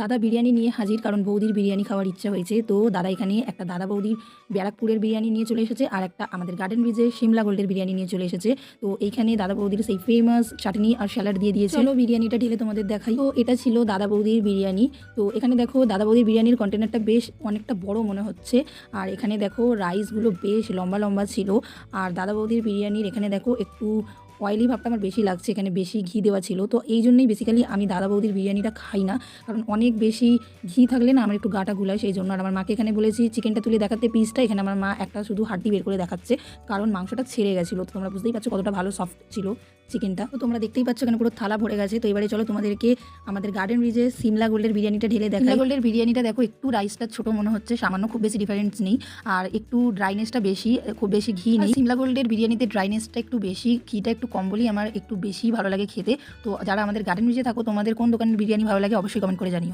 দাদা বিরিয়ানি নিয়ে হাজির, কারণ বৌদির বিরিয়ানি খাওয়ার ইচ্ছা হয়েছে। তো দাদা এখানে একটা দাদা বৌদির ব্যারাকপুরের বিরিয়ানি নিয়ে চলে এসেছে, আর একটা আমাদের গার্ডেন ব্রিজের সিমলা গোল্ডের বিরিয়ানি নিয়ে চলে এসেছে। তো এইখানে দাদা বৌদির সেই ফেমাস চাটনি আর স্যালাড দিয়ে দিয়েছে। চলো বিরিয়ানিটা ঢেলে তোমাদের দেখাই। তো এটা ছিল দাদা বৌদির বিরিয়ানি। তো এখানে দেখো দাদা বৌদির বিরিয়ানির কন্টেনারটা বেশ অনেকটা বড় মনে হচ্ছে, আর এখানে দেখো রাইসগুলো বেশ লম্বা লম্বা ছিল। আর দাদা বৌদির বিরিয়ানির এখানে দেখো একটু অয়েলি ভাবটা আমার বেশি লাগছে, এখানে বেশি ঘি দেওয়া ছিল। তো এই জন্যই বেসিক্যালি আমি দাদা বৌদির বিরিয়ানিটা খাই না, কারণ অনেক বেশি ঘি থাকলে না আমার একটু গাটা গুলায়, সেই জন্য। আর আমার মাকে এখানে বলেছি চিকেনটা তুলে দেখাতে পিসটা, এখানে আমার মা একটা শুধু হাড্ডি বের করে দেখাচ্ছে, কারণ মাংসটা ছেড়ে গেছিলো। তো তোমরা বুঝতেই পারছো কতটা ভালো সফট ছিল চিকেনটা। তো তোমরা দেখতেই পাচ্ছ এখানে পুরো থালা ভরে গেছে। তো এবারে চলো তোমাদেরকে আমাদের গার্ডেন ব্রিজে সিমলা গোল্ডের বিরিয়ানিটা ঢেলে দেখাই। সিমলা গোল্ডের বিরিয়ানিটা দেখো একটু রাইসটা ছোট মনে হচ্ছে, সামান্য, খুব বেশি ডিফারেন্স নেই। আর একটু ড্রাইনেসটা বেশি, খুব বেশি ঘি নেই। সিমলা গোল্ডের বিরিয়ানিতে ড্রাইনেসটা একটু বেশি, ঘিটা একটু কম বলেই আমার একটু বেশি ভালো লাগে খেতে। তো যারা আমাদের গার্ডেন ব্রিজে থাকো, তোমাদের কোন দোকানের বিরিয়ানি ভালো লাগে অবশ্যই কমেন্ট করে জানিও।